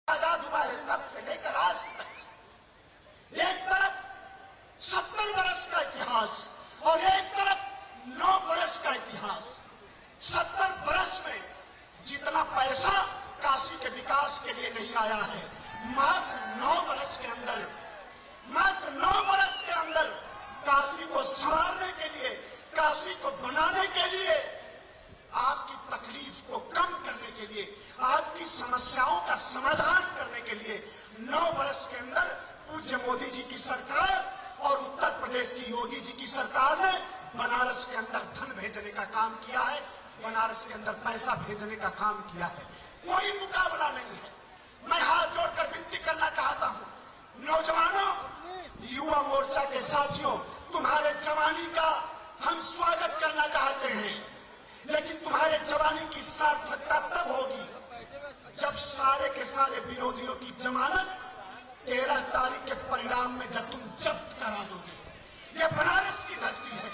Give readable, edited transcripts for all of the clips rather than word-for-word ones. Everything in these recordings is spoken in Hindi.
आजाद हुआ है तब से लेकर आज तक एक तरफ 70 वर्ष का इतिहास और एक तरफ 9 वर्ष का इतिहास। 70 वर्ष में जितना पैसा काशी के विकास के लिए नहीं आया है, मात्र 9 वर्ष के अंदर काशी को संवारने के लिए, काशी को बनाने के लिए, आपकी तकलीफ को कम करने के लिए, आपकी समस्याओं का समाधान करने के लिए 9 वर्ष के अंदर पूज्य मोदी जी की सरकार और उत्तर प्रदेश की योगी जी की सरकार ने बनारस के अंदर धन भेजने का काम किया है, बनारस के अंदर पैसा भेजने का काम किया है। कोई मुकाबला नहीं है। मैं हाथ जोड़कर विनती करना चाहता हूं, नौजवानों, युवा मोर्चा के साथियों, तुम्हारे जवानी का हम स्वागत करना चाहते हैं, लेकिन तुम्हारे जवानी की सार्थकता तब होगी जब सारे के सारे विरोधियों की जमानत 13 तारीख के परिणाम में जब तुम जब्त करा दोगे। ये बनारस की धरती है,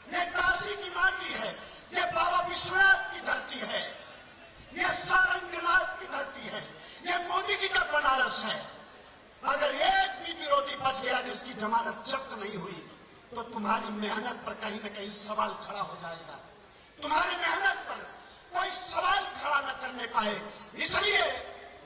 ये काशी की माटी है, ये बाबा विश्वनाथ की धरती है, ये सारंगनाथ की धरती है, ये मोदी जी का बनारस है। अगर एक भी विरोधी बच गया जिसकी जमानत जब्त नहीं हुई तो तुम्हारी मेहनत पर कहीं न कहीं सवाल खड़ा हो जाएगा। तुम्हारी मेहनत पर कोई सवाल खड़ा न करने पाए, इसलिए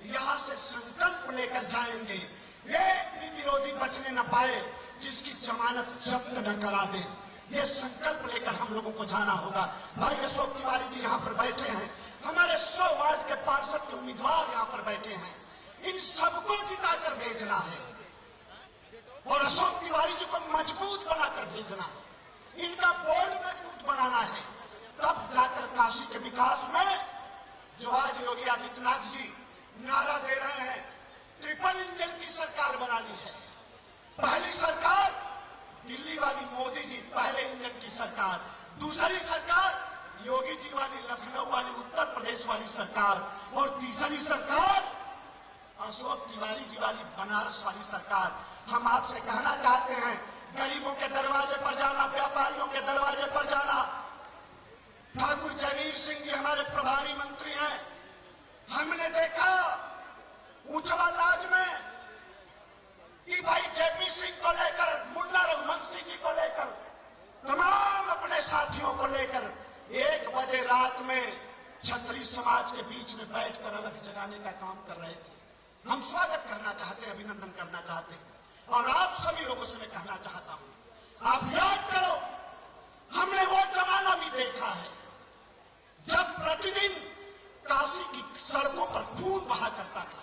यहां से संकल्प लेकर जाएंगे, एक भी विरोधी बचने न पाए जिसकी जमानत जब्त न करा दे। ये संकल्प लेकर हम लोगों को जाना होगा। भाई अशोक तिवारी जी यहाँ पर बैठे हैं, हमारे 100 वार्ड के पार्षद के उम्मीदवार यहाँ पर बैठे हैं, इन सबको जिताकर भेजना है और अशोक तिवारी जी को मजबूत बनाकर भेजना है, इनका बोर्ड मजबूत बनाना है। तब जाकर काशी के विकास में जो आज योगी आदित्यनाथ जी नारा दे रहे हैं, ट्रिपल इंजन की सरकार बनानी है। पहली सरकार दिल्ली वाली मोदी जी, पहले इंजन की सरकार, दूसरी सरकार योगी जी वाली लखनऊ वाली उत्तर प्रदेश वाली सरकार, और तीसरी सरकार अशोक तिवारी जी वाली बनारस वाली सरकार। हम आपसे कहना चाहते हैं, गरीबों के दरवाजे पर जाना, व्यापारियों के दरवाजे पर जाना। ठाकुर जयवीर सिंह जी हमारे प्रभारी मंत्री हैं, हमने देखा ऊंचवा लाज में कि भाई जेपी सिंह को लेकर, मुन्ना रघुवंशी जी को लेकर, तमाम अपने साथियों को लेकर 1 बजे रात में क्षत्रिय समाज के बीच में बैठकर अलग जगाने का काम कर रहे थे। हम स्वागत करना चाहते हैं, अभिनंदन करना चाहते हैं, और आप सभी लोगों से मैं कहना चाहता हूं, आप याद करो, हमने वो जमाना भी देखा है जब प्रतिदिन काशी की सड़कों पर खून बहा करता था।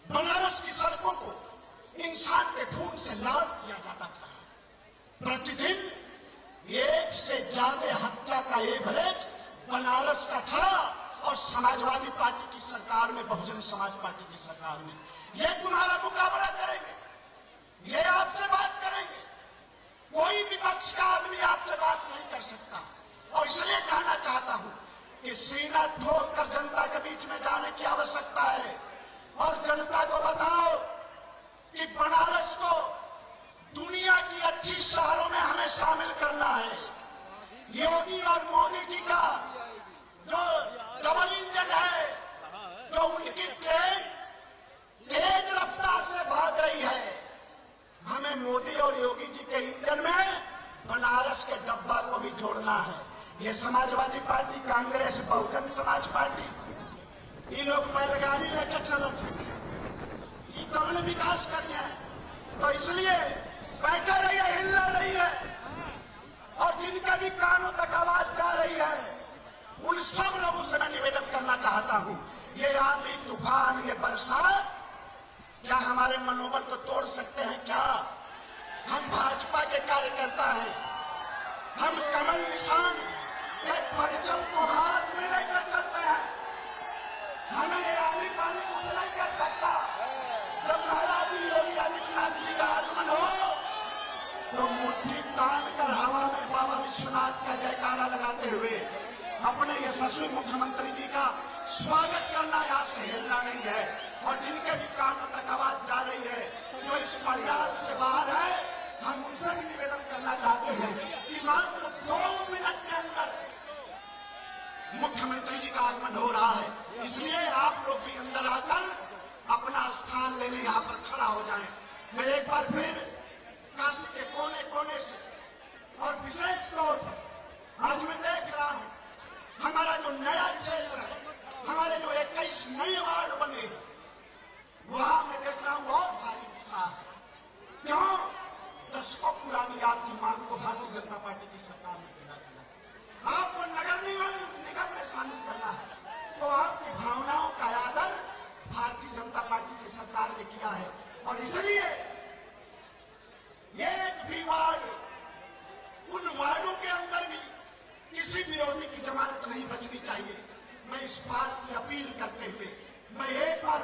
बनारस की सड़कों को इंसान के खून से लाल किया जाता था। प्रतिदिन 1 से ज्यादा हत्या का एवरेज बनारस का था, और समाजवादी पार्टी की सरकार में, बहुजन समाज पार्टी की सरकार में ये तुम्हारा मुकाबला करेंगे, ये आपसे बात करेंगे। कोई विपक्ष का आदमी आपसे बात नहीं कर सकता। और इसलिए कहना चाहता हूं कि सीना ठोक कर जनता के बीच में जाने की आवश्यकता है, और जनता को बताओ कि बनारस को दुनिया की अच्छी शहरों में हमें शामिल करना है। योगी और मोदी जी का जो डबल इंजन है, जो उनकी ट्रेन तेज रफ्तार से भाग रही है, हमें मोदी और योगी जी के इंजन में बनारस के डब्बा को भी जोड़ना है। ये समाजवादी पार्टी, कांग्रेस, बहुजन समाज पार्टी, ये लोग बैलगाड़ी लेकर चलत ये कौन विकास करिए, तो इसलिए बैठे रहिए, हिलना नहीं है। और जिनके भी कानों तक आवाज जा रही है, उन सब लोगों से मैं निवेदन करना चाहता हूं, ये आंधी तूफान, ये बरसात क्या हमारे मनोबल को तोड़ सकते हैं क्या? हम भाजपा के कार्यकर्ता हैं, हम कमल निशान एक परचम को हाथ में लेकर चलते हैं। हमें ये आली पानी कुछ नहीं कर सकता। जब महाराज योगी आदित्यनाथ जी का आगमन हो तो मुट्ठी तान कर हवा में बाबा विश्वनाथ का जयकारा लगाते हुए अपने यशस्वी मुख्यमंत्री जी का स्वागत करना, यहाँ से हिलना नहीं है। और जिनके भी कानों तक आवाज जा रही है, जो इस पंडाल से बाहर है, हम उनसे भी निवेदन करना चाहते हैं कि मात्र 2 मिनट के अंदर मुख्यमंत्री जी का आगमन हो रहा है, इसलिए आप लोग भी अंदर आकर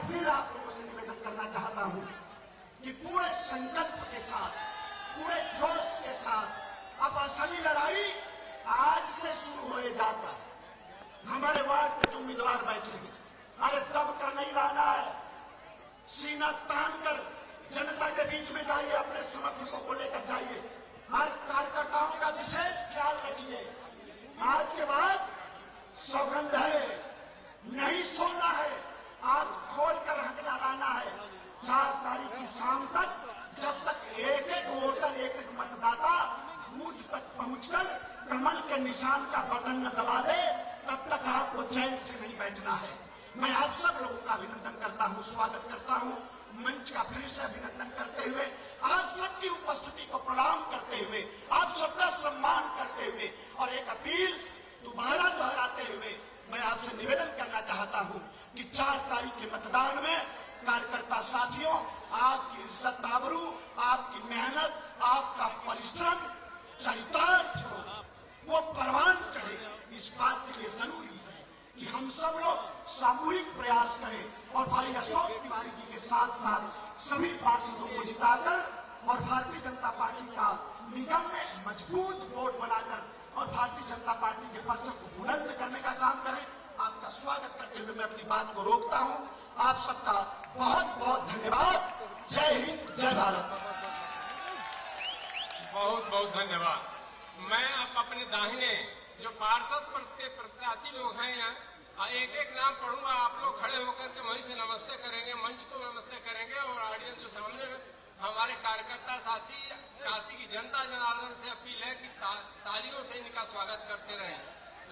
फिर आप लोगों से निवेदन करना चाहता हूं कि पूरे संकल्प के साथ, पूरे जोश के साथ अब असली लड़ाई आज से शुरू हो जाता। हमारे वार्ड के जो उम्मीदवार बैठे हैं, अरे दब कर नहीं रहना है, सीना तान कर जनता के बीच में जाइए, अपने समर्थकों को लेकर जाइए। आज कार्यकर्ताओं का विशेष ख्याल रखिए। आज के बाद सौगंध है, नहीं सोना है, आज खोल कर हकला लाना है। 4 तारीख की शाम तक जब तक एक एक वोटर, एक एक मतदाता बूथ तक पहुंचकर कमल के निशान का बटन न दबा दे, तब तक आपको चैन से नहीं बैठना है। मैं आप सब लोगों का अभिनंदन करता हूं, स्वागत करता हूं, मंच का फिर से अभिनंदन करते हुए, आप सबकी उपस्थिति को प्रणाम करते हुए, आप सबका सम्मान करते हुए और एक अपील दोबारा दोहराते हुए मैं आपसे निवेदन करना चाहता हूं कि 4 तारीख के मतदान में कार्यकर्ता साथियों, आपकी इज्जत आबरू, आपकी मेहनत, आपका परिश्रम चरितार्थ हो, वो परवान चढ़े। इस बात के लिए जरूरी है कि हम सब लोग सामूहिक प्रयास करें और भाई अशोक तिवारी जी के साथ साथ सभी पार्षदों को जिताकर और भारतीय जनता पार्टी का निगम में मजबूत वोट बनाकर और भारतीय जनता पार्टी के परचम को बुलंद करने का काम करें। आपका स्वागत करते हुए मैं अपनी बात को रोकता हूं। आप सबका बहुत बहुत धन्यवाद। जय हिंद, जय भारत। बहुत बहुत धन्यवाद। मैं अब अपने दाहिने जो पार्षद प्रत्याशी लोग हैं यहाँ, एक एक नाम पढ़ूंगा, आप लोग खड़े होकर के वहीं से नमस्ते करेंगे, मंच को नमस्ते करेंगे और ऑडियंस जो सामने हमारे कार्यकर्ता साथी, काशी की जनता जनार्दन से अपील है कि तालियों से इनका स्वागत करते रहें।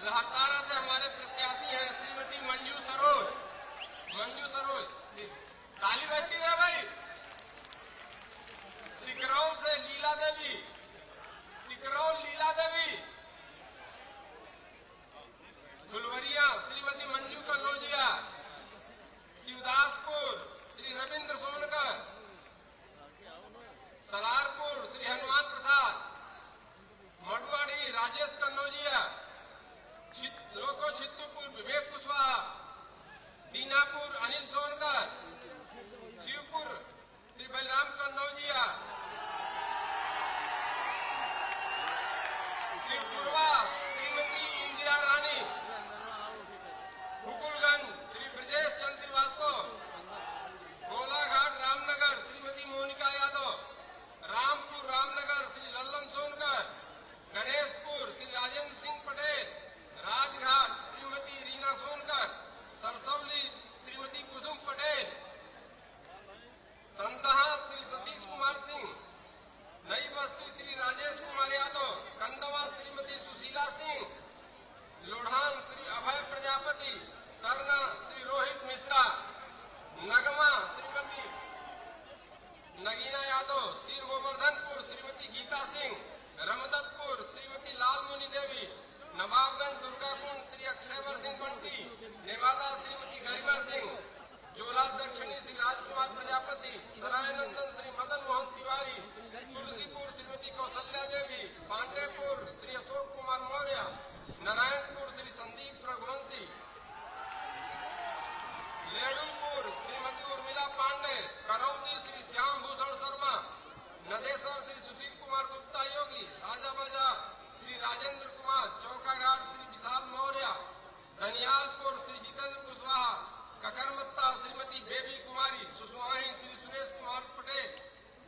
लहरतारा से हमारे प्रत्याशी हैं श्रीमती मंजू सरोज। मंजू सरोज, ताली बजती रहे भाई। सिकरौल से लीला देवी, सिकरौल लीला देवी। फुलवरिया श्रीमती मंजू कन्नौजिया। शिवदासपुर श्री रविंद्र सोनकर। सलारपुर श्री हनुमान प्रसाद। मडुआड़ी राजेश कन्नौजिया। लोको छित्तुपुर विवेक कुशवाहा। दीनापुर अनिल सोनकर। शिवपुर श्री बलराम कन्नौजिया। शिवपुरवा श्रीमती इंदिरा रानी। हुकुलगंज श्री ब्रजेश चंद्र श्रीवास्तव। गोलाघाट रामनगर श्रीमती मोनिका यादव। रामपुर रामनगर श्री लल्लन सोनकर। गणेशपुर श्री राजेंद्र सिंह पटेल। राजघाट श्रीमती रीना सोनकर। सरसौली श्रीमती कुसुम पटेल। संतहा श्री सतीश कुमार सिंह। नई बस्ती श्री राजेश कुमार यादव। कंदवा श्रीमती सुशीला सिंह। लोढ़ान श्री अभय प्रजापति। तरना श्री रोहित मिश्रा। नगमा श्रीमती नगीना यादव। सिर गोवर्धनपुर श्रीमती गीता सिंह। रमदतपुर श्रीमती लालमुनि देवी। नवाबगंज दुर्गाकुंड श्री अक्षयवर सिंह बंटी। नेवादा श्रीमती गरिमा सिंह। जोला दक्षिणी श्री राजकुमार प्रजापति। सरायनंदन श्री मदन मोहन तिवारी। तुलसीपुर श्रीमती कौशल्या देवी। पांडेपुर श्री अशोक कुमार मौर्य। नारायणपुर श्री संदीप रघुवंशी। लेडुलपुर श्रीमती उर्मिला पांडे। करौदी श्री श्याम भूषण शर्मा। नदेसर श्री सुशील कुमार गुप्ता योगी। राजाबाजार श्री राजेंद्र कुमार। चौकाघाट श्री विशाल मौर्य। धनियालपुर श्री जितेंद्र कुशवाहा। ककरमत्ता श्रीमती बेबी कुमारी। सुसवाही श्री सुरेश कुमार पटेल।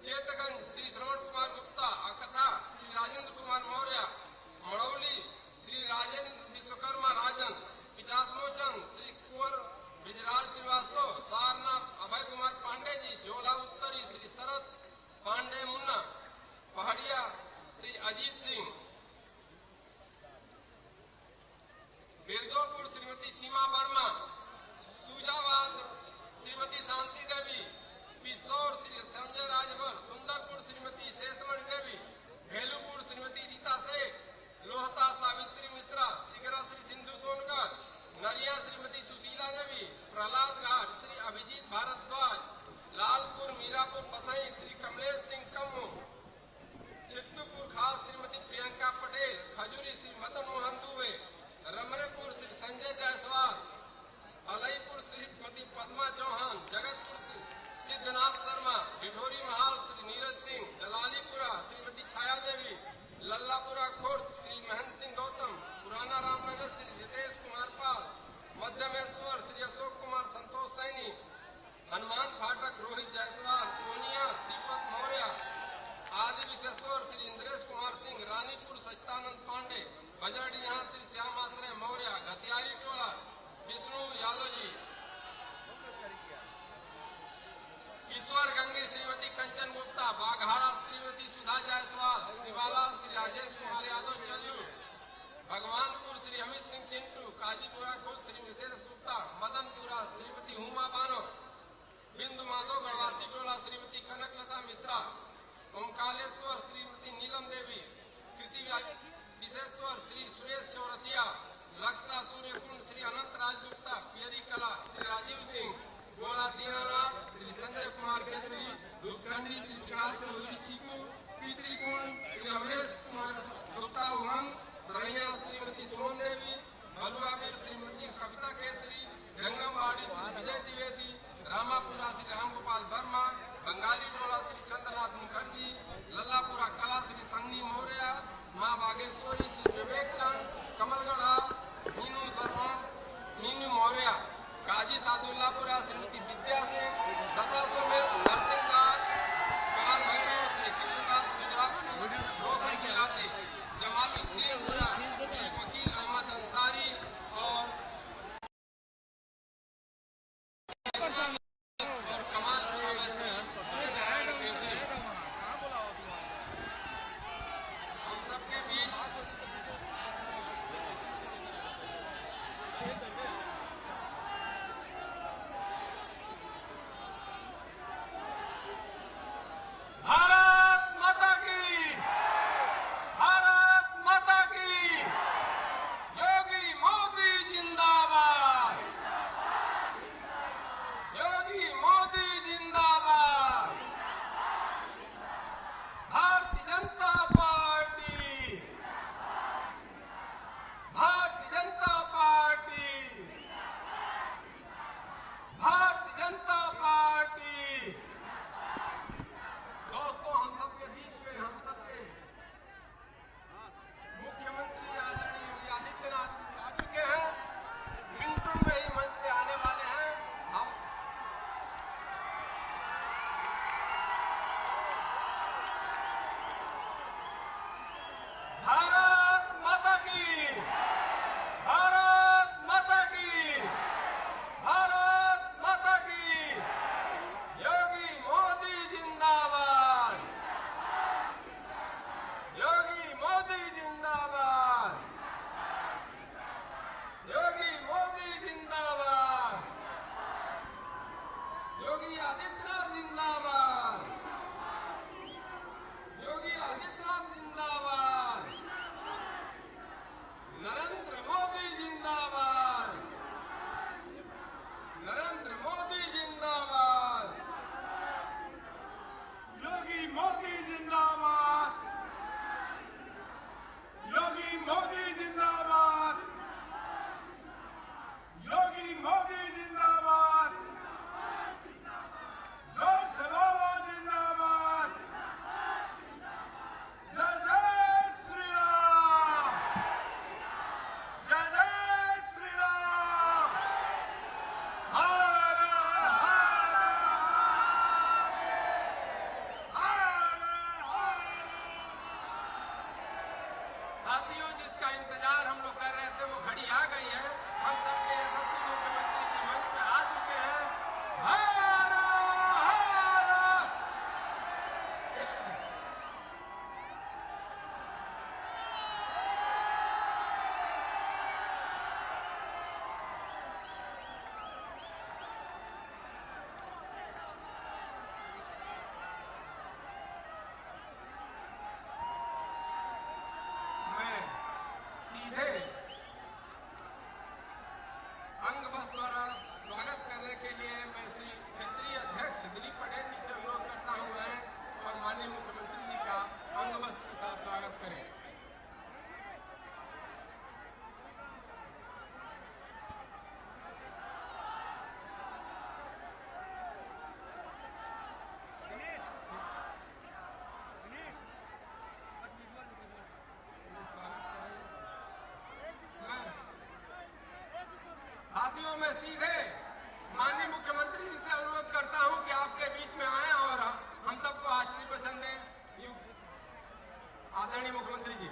चेतगंज श्री श्रवण कुमार गुप्ता। अकथा श्री राजेंद्र कुमार मौर्य। मड़ौली श्री राजेंद्र विश्वकर्मा राजन। पिचासमोचन श्री कुंवर ब्रिजराज श्रीवास्तव। चौहान, जगतपुर सिद्धनाथ शर्मा, ढिढोरी महाल श्री नीरज सिंह, जलालीपुरा श्रीमती छाया देवी, लल्लापुरा खुर्द श्री महेंद्र सिंह गौतम, पुराना रामनगर श्री रितेश कुमार पाल, मध्यमेश्वर श्री अशोक कुमार संतोष सैनी, हनुमान फाटक रोहित जायसवाल, पूर्णिया दीपक मौर्य, आदि विशेश्वर श्री इंद्रेश कुमार सिंह, रानीपुर सच्चिदानंद पांडे, बजरडिया श्री श्याम आश्रय मौर्य, घसियारी टोला विष्णु यादव जी, ईश्वर गंगी श्रीमती कंचन गुप्ता, बाघाड़ा श्रीमती सुधा जायसवाल, शिवालाल श्री राजेश कुमार यादव चल्लू, भगवानपुर श्री अमित सिंह चिंटू, काजीपुरा खुद श्री नितेश गुप्ता, मदनपुरा श्रीमती हुमा बानो, बिंदु माधव गढ़वासी टोला श्रीमती कनकलता मिश्रा, ओमकालेश्वर श्रीमती नीलम देवी, कृति विशेश्वर श्री सुरेश चौरसिया, लक्षा सूर्यकुंड श्री अनंत राज गुप्ता, पियरी कला श्री राजीव सिंह, गोला दीनानाथ श्री संजय कुमार केसरी, दुखचंडी श्री विकास चौधरी चीकू, पितृकुंड श्री अमरेश कुमार गुप्ता उमंग, सरैया श्रीमती सुमन देवी, बलुआबीर श्रीमती कविता केसरी, जंगमवाड़ी श्री विजय द्विवेदी, रामापुरा श्री रामगोपाल वर्मा, बंगाली टोला श्री चंद्रनाथ मुखर्जी, लल्लापुरा कला श्री संगनी मौर्य, मां बागेश्वरी श्री विवेक चंद, कमलगढ़ा मीनू मौर्य, काजी सादुल्लापुरा श्रीमती विद्या सिंह, दसासो में नरसिंहदास, काल भैरव श्री कृष्णदास गुजराती, रोशन गिराती, जमालुद्दीनपुरा श्री वकील अहमद अंसारी और कमालपुरा में श्री केसरी। हम सबके बीच भारत माता की, भारत माता की, योगी मोदी जिंदाबाद, योगी मोदी जिंदाबाद, Bharatiya Janata party, Bharatiya Janata party, Bharatiya Janata party. दोस्तों, हम सबके बीच में हम सबके मुख्यमंत्री आदरणीय योगी आदित्यनाथ आ चुके हैं, मिनटों में ही मंच पे आने वाले हैं। हम भारत माता की, भारत माता की, भारत माता की, योगी मोदी जिंदाबाद, योगी मोदी जिंदाबाद, योगी मोदी जिंदाबाद, योगी आदित्यनाथ जिंदाबाद, योगी आदित्यनाथ जिंदाबाद, नरेंद्र मोदी जिंदाबाद, नरेंद्र मोदी जिंदाबाद, योगी मोदी जिंदाबाद, योगी मोदी जिंदाबाद, योगी मोदी जिंदाबाद, जोर से बोलो जिंदाबाद, जय जय श्री राम, जय जय श्री राम, हर साथियों, जिसका इंतजार हम लोग कर रहे थे वो घड़ी आ गई है। हम सबके यशस्वी मुख्यमंत्री जी मंच पे आ चुके हैं। भारत, मैं सीधे अंग बस द्वारा स्वागत करने के लिए मैं श्री क्षेत्रीय अध्यक्ष दिलीप पटेल जी से अनुरोध करता हूं मैं और माननीय मुख्यमंत्री जी का अंग बस के साथ स्वागत करें। साथियों मैं सीधे माननीय मुख्यमंत्री जी से अनुरोध करता हूं कि आपके बीच में आए और हम सबको आशीर्वचन दें। आदरणीय मुख्यमंत्री जी।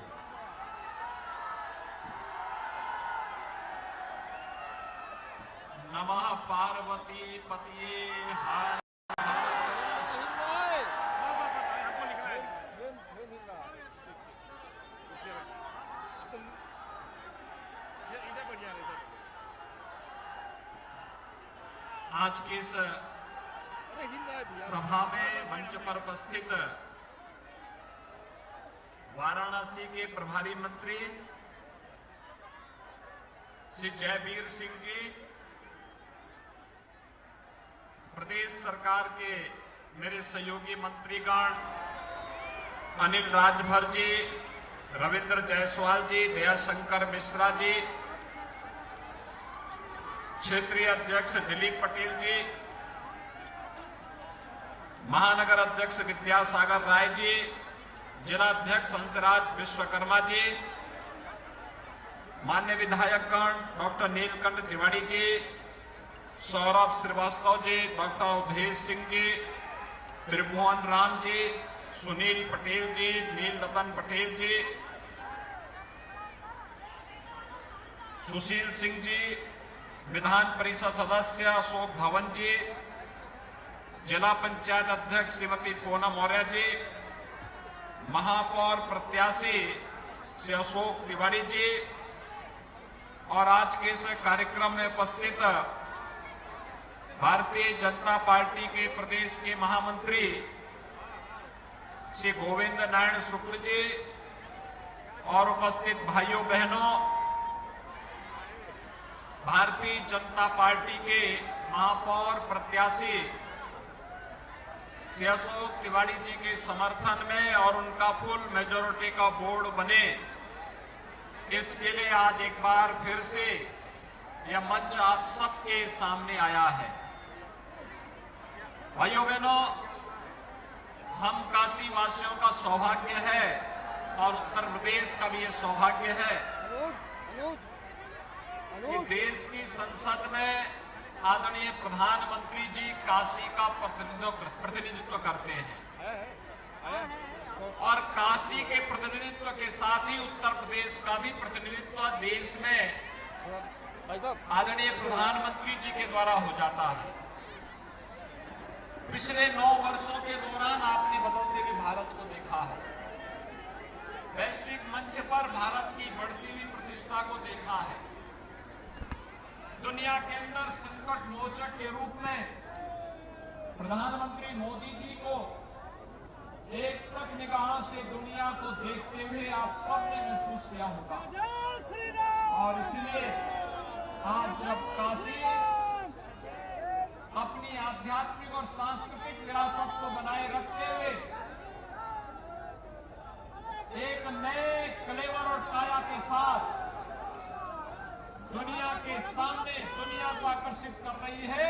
नमः पार्वती पतिये हर आज की इस सभा में मंच पर उपस्थित वाराणसी के प्रभारी मंत्री श्री जयवीर सिंह जी, प्रदेश सरकार के मेरे सहयोगी मंत्रीगण अनिल राजभर जी, रविंद्र जायसवाल जी, दयाशंकर मिश्रा जी, क्षेत्रीय अध्यक्ष दिलीप पटेल जी, महानगर अध्यक्ष विद्यासागर राय जी, जिला अध्यक्ष हंसराज विश्वकर्मा जी, मान्य विधायकगण डॉक्टर नीलकंठ तिवारी जी, सौरभ श्रीवास्तव जी, डॉक्टर अवधेश सिंह जी, त्रिभुवन राम जी, सुनील पटेल जी, नील रतन पटेल जी, सुशील सिंह जी, विधान परिषद सदस्य अशोक भवन जी, जिला पंचायत अध्यक्ष श्रीमती पूनम मौर्य जी, महापौर प्रत्याशी श्री अशोक तिवारी जी और आज के इस कार्यक्रम में उपस्थित भारतीय जनता पार्टी के प्रदेश के महामंत्री श्री गोविंद नारायण शुक्ल जी और उपस्थित भाइयों बहनों, भारतीय जनता पार्टी के महापौर प्रत्याशी श्री अशोक तिवारी जी के समर्थन में और उनका फुल मेजोरिटी का बोर्ड बने, इसके लिए आज एक बार फिर से यह मंच आप सबके सामने आया है। भाइयों बहनों, हम काशी वासियों का सौभाग्य है और उत्तर प्रदेश का भी यह सौभाग्य है कि देश की संसद में आदरणीय प्रधानमंत्री जी काशी का प्रतिनिधित्व करते हैं और काशी के प्रतिनिधित्व के साथ ही उत्तर प्रदेश का भी प्रतिनिधित्व देश में आदरणीय प्रधानमंत्री जी के द्वारा हो जाता है। पिछले 9 वर्षों के दौरान आपने बदलते हुए भारत को देखा है, वैश्विक मंच पर भारत की बढ़ती हुई प्रतिष्ठा को देखा है। दुनिया के अंदर संकट मोचक के रूप में प्रधानमंत्री मोदी जी को एक तक निगाह से दुनिया को देखते हुए आप सबने महसूस किया होगा और इसलिए आज जब काशी अपनी आध्यात्मिक और सांस्कृतिक विरासत को बनाए रखते हुए एक नए कलेवर और काया के साथ दुनिया के सामने दुनिया को आकर्षित कर रही है,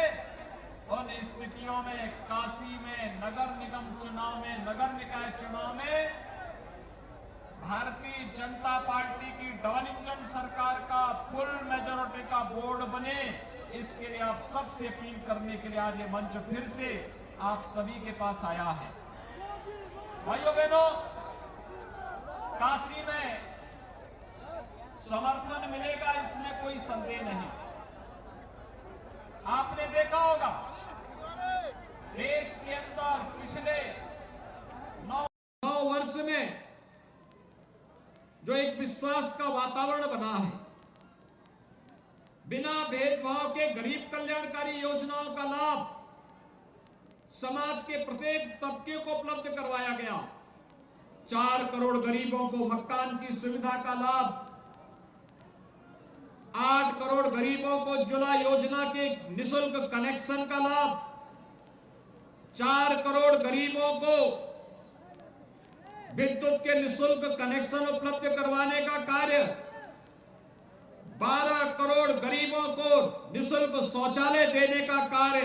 उन स्थितियों में काशी में नगर निगम चुनाव में, नगर निकाय चुनाव में भारतीय जनता पार्टी की डबल इंजन सरकार का फुल मेजोरिटी का बोर्ड बने, इसके लिए आप सबसे अपील करने के लिए आज ये मंच फिर से आप सभी के पास आया है। भाइयों बहनों, काशी में समर्थन मिलेगा इसमें कोई संदेह नहीं। आपने देखा होगा देश के अंदर पिछले 9 वर्ष में जो एक विश्वास का वातावरण बना है, बिना भेदभाव के गरीब कल्याणकारी योजनाओं का लाभ समाज के प्रत्येक तबके को उपलब्ध करवाया गया। 4 करोड़ गरीबों को मकान की सुविधा का लाभ, 8 करोड़ गरीबों को उज्ज्वला योजना के निःशुल्क कनेक्शन का लाभ, 4 करोड़ गरीबों को विद्युत के निःशुल्क कनेक्शन उपलब्ध करवाने का कार्य, 12 करोड़ गरीबों को निःशुल्क शौचालय देने का कार्य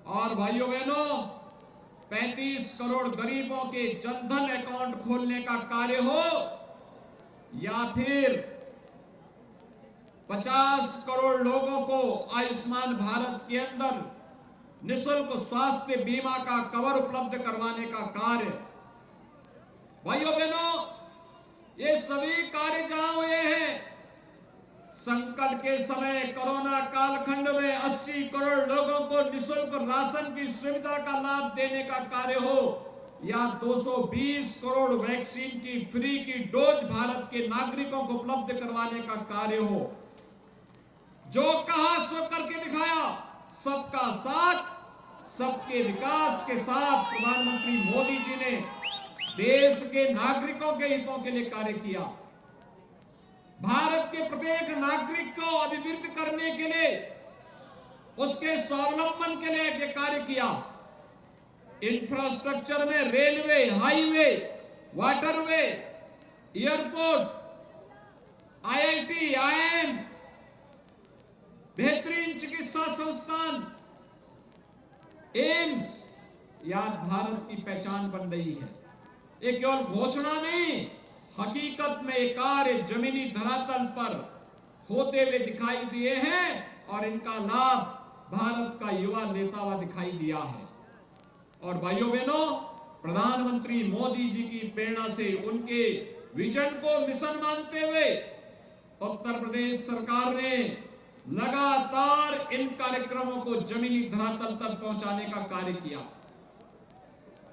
और भाइयों बहनों 35 करोड़ गरीबों के जनधन अकाउंट खोलने का कार्य हो या फिर 50 करोड़ लोगों को आयुष्मान भारत के अंदर निःशुल्क स्वास्थ्य बीमा का कवर उपलब्ध करवाने का कार्य। भाइयों बहनों, ये सभी कार्य जहां हुए हैं, संकट के समय कोरोना कालखंड में 80 करोड़ लोगों को निःशुल्क राशन की सुविधा का लाभ देने का कार्य हो, या 220 करोड़ वैक्सीन की फ्री की डोज भारत के नागरिकों को उपलब्ध करवाने का कार्य हो, जो कहा सो करके दिखाया। सबका साथ, सबके विकास के साथ प्रधानमंत्री मोदी जी ने देश के नागरिकों के हितों के लिए कार्य किया। भारत के प्रत्येक नागरिक को अभिवृद्ध करने के लिए, उसके स्वावलंबन के लिए ये कार्य किया। इंफ्रास्ट्रक्चर में railway, highway, waterway, airport, IIT, IIM, बेहतरीन चिकित्सा संस्थान, एम्स, यह भारत की पहचान बन रही है। ये केवल घोषणा नहीं, हकीकत में ये कार्य जमीनी धरातल पर होते हुए दिखाई दिए हैं और इनका लाभ भारत का युवा लेता हुआ दिखाई दिया है। और भाइयों बहनों, प्रधानमंत्री मोदी जी की प्रेरणा से, उनके विजन को मिशन मानते हुए उत्तर प्रदेश सरकार ने लगातार इन कार्यक्रमों को जमीनी धरातल तक पहुंचाने का कार्य किया।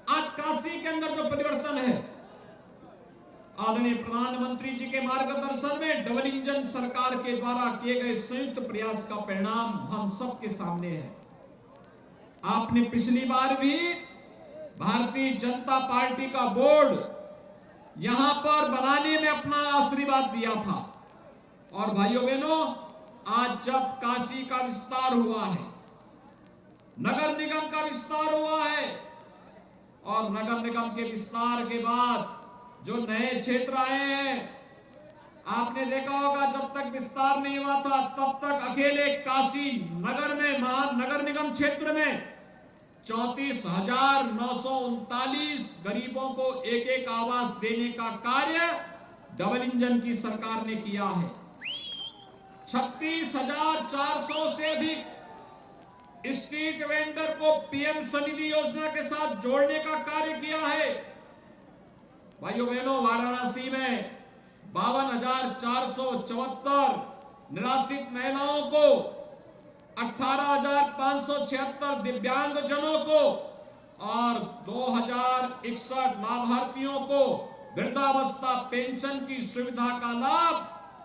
आज काशी के अंदर जो परिवर्तन है, आदरणीय प्रधानमंत्री जी के मार्गदर्शन में डबल इंजन सरकार के द्वारा किए गए संयुक्त प्रयास का परिणाम हम सबके सामने है। आपने पिछली बार भी भारतीय जनता पार्टी का बोर्ड यहां पर बनाने में अपना आशीर्वाद दिया था। और भाइयों बहनों, आज जब काशी का विस्तार हुआ है, नगर निगम का विस्तार हुआ है, और नगर निगम के विस्तार के बाद जो नए क्षेत्र आए हैं, आपने देखा होगा जब तक विस्तार नहीं हुआ था तब तक अकेले काशी नगर में, महानगर निगम क्षेत्र में 34,939 गरीबों को एक एक आवास देने का कार्य डबल इंजन की सरकार ने किया है। 36,400 से अधिक स्ट्रीट वेंडर को पीएम स्वनिधि योजना के साथ जोड़ने का कार्य किया है। भाइयों बहनों, वाराणसी में 52,474 निराश्रित महिलाओं को, 18,576 दिव्यांग जनों को और 2,061 लाभार्थियों को वृद्धावस्था पेंशन की सुविधा का लाभ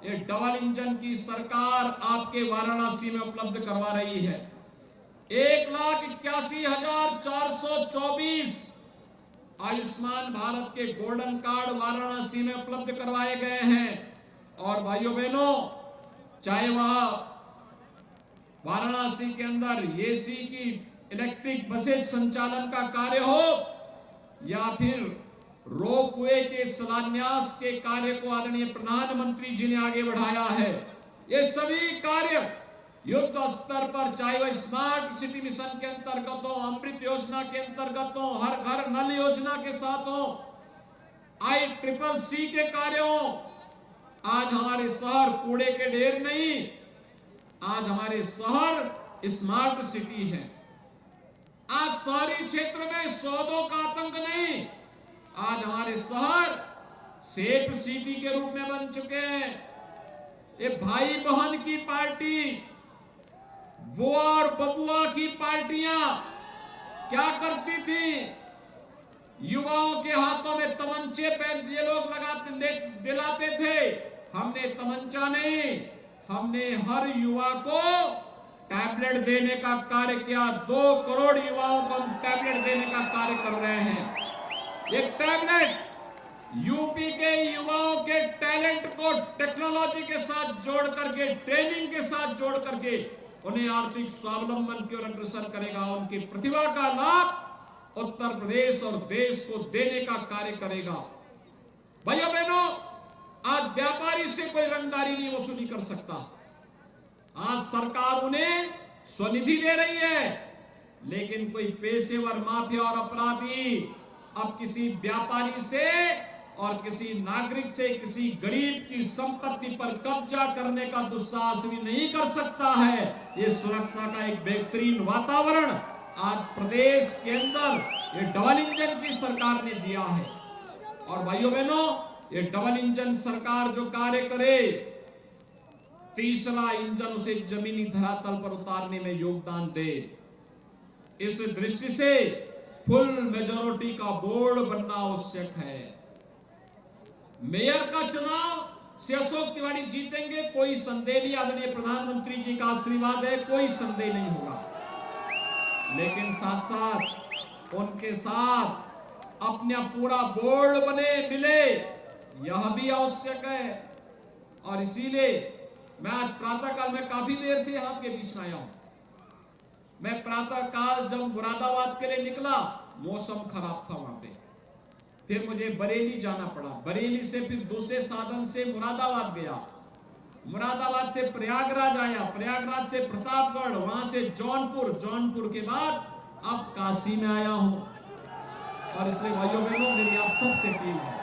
ये डबल इंजन की सरकार आपके वाराणसी में उपलब्ध करवा रही है। 1,81,424 आयुष्मान भारत के गोल्डन कार्ड वाराणसी में उपलब्ध करवाए गए हैं। और भाइयों बहनों, चाहे वह वाराणसी के अंदर एसी की इलेक्ट्रिक बसेज संचालन का कार्य हो या फिर रोपवे के शिलान्यास के कार्य को आदरणीय प्रधानमंत्री जी ने आगे बढ़ाया है। ये सभी कार्य युद्ध स्तर पर, चाहे वह स्मार्ट सिटी मिशन के अंतर्गत हो, अमृत योजना के अंतर्गत हो, हर घर नल योजना के साथ हो, ICCC के कार्य हो। आज हमारे शहर कूड़े के ढेर नहीं, आज हमारे शहर स्मार्ट सिटी है। आज शहरी क्षेत्र में सौदों का आतंक नहीं, आज हमारे शहर सेफ सिटी के रूप में बन चुके हैं। ये भाई बहन की पार्टी, बुआ और बबुआ की पार्टियां क्या करती थी? युवाओं के हाथों में तमंचे पे ये लोग दिलाते थे। हमने तमंचा नहीं, हमने हर युवा को टैबलेट देने का कार्य किया। 2 करोड़ युवाओं को हम टैबलेट देने का कार्य कर रहे हैं। ये टैबलेट यूपी के युवाओं के टैलेंट को टेक्नोलॉजी के साथ जोड़ करके, ट्रेनिंग के साथ जोड़ करके उन्हें आर्थिक स्वावलंबन की ओर अग्रसर करेगा। उनकी प्रतिभा का लाभ उत्तर प्रदेश और देश को देने का कार्य करेगा। भाइयों बहनों, आज व्यापारी से कोई रंगदारी नहीं वसूली कर सकता। आज सरकार उन्हें स्वनिधि दे रही है, लेकिन कोई पेशेवर माफिया और अपराधी अब किसी व्यापारी से और किसी नागरिक से किसी गरीब की संपत्ति पर कब्जा करने का दुस्साहस भी नहीं कर सकता है। ये सुरक्षा का एक बेहतरीन वातावरण आज प्रदेश के अंदर ये डबल इंजन की सरकार ने दिया है। और भाइयों बहनों, ये डबल इंजन सरकार जो कार्य करे, तीसरा इंजन उसे जमीनी धरातल पर उतारने में योगदान दे। इस दृष्टि से फुल मेजॉरिटी का बोर्ड बनना आवश्यक है। मेयर का चुनाव श्री अशोक तिवारी जीतेंगे, कोई संदेह नहीं। आदरणीय प्रधानमंत्री जी का आशीर्वाद है, कोई संदेह नहीं होगा। लेकिन साथ साथ उनके साथ अपना पूरा बोर्ड बने मिले, यह भी आवश्यक है। और इसीलिए मैं आज प्रातःकाल में काफी देर से यहां के बीच में आया हूं। मैं प्रातःकाल जब मुरादाबाद के लिए निकला, मौसम खराब था वहां पे, फिर मुझे बरेली जाना पड़ा। बरेली से फिर दूसरे साधन से मुरादाबाद गया, मुरादाबाद से प्रयागराज आया, प्रयागराज से प्रतापगढ़, वहां से जौनपुर, जौनपुर के बाद अब काशी में आया हूं। और इसलिए भाइयों बहनों, मेरी आप सबसे अपील है,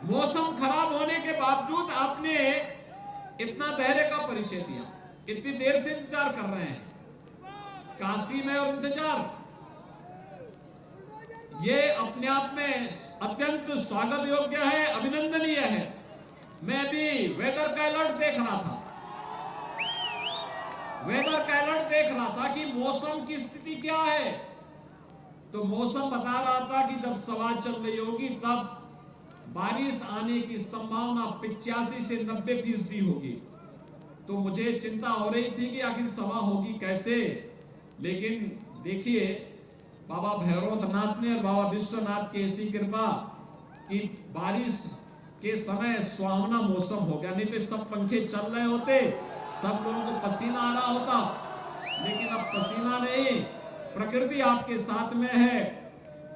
मौसम खराब होने के बावजूद आपने इतना धैर्य का परिचय दिया, इतनी देर से इंतजार कर रहे हैं काशी में, और इंतजार ये अपने आप में अत्यंत स्वागत योग्य है, अभिनंदनीय है। मैं भी वेदर का अलर्ट देख रहा था, वेदर का अलर्ट देख रहा था कि मौसम की स्थिति क्या है। तो मौसम बता रहा था कि जब सभा चल रही होगी तब बारिश आने की संभावना 85 से 90% होगी। तो मुझे चिंता हो रही थी कि आखिर सभा होगी कैसे। लेकिन देखिए, बाबा भैरवनाथ ने और बाबा विश्वनाथ की ऐसी कृपा कि बारिश के समय सुहावना मौसम हो गया। नहीं तो सब पंखे चल रहे होते, सब लोगों को पसीना आ रहा होता। लेकिन अब पसीना नहीं, प्रकृति आपके साथ में है।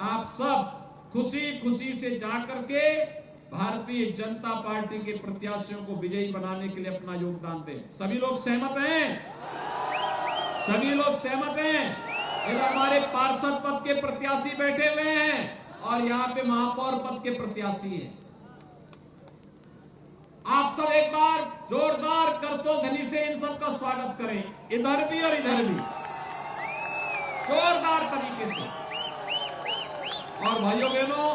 आप सब खुशी खुशी से जाकर के भारतीय जनता पार्टी के प्रत्याशियों को विजयी बनाने के लिए अपना योगदान दें। सभी लोग सहमत हैं? सभी लोग सहमत हैं? इधर हमारे पार्षद पद के प्रत्याशी बैठे हुए हैं और यहाँ पे महापौर पद के प्रत्याशी हैं। आप सब एक बार जोरदार करतोध्वनि से इन सब का स्वागत करें, इधर भी और इधर भी, जोरदार तरीके से। और भाइयों बहनों,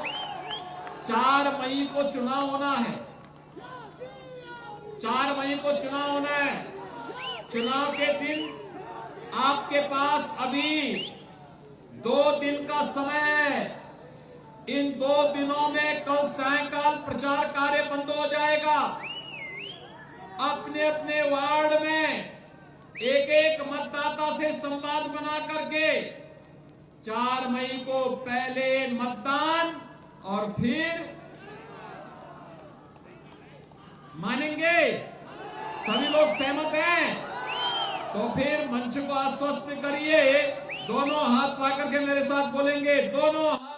4 मई को चुनाव होना है, 4 मई को चुनाव होना है। चुनाव के दिन आपके पास अभी 2 दिन का समय है। इन 2 दिनों में कल सायंकाल प्रचार कार्य बंद हो जाएगा। अपने अपने वार्ड में एक एक मतदाता से संवाद बना करके 4 मई को पहले मतदान और फिर मानेंगे। सभी लोग सहमत हैं? तो फिर मंच को आश्वस्त करिए, दोनों हाथ पकड़ के मेरे साथ बोलेंगे, दोनों हाथ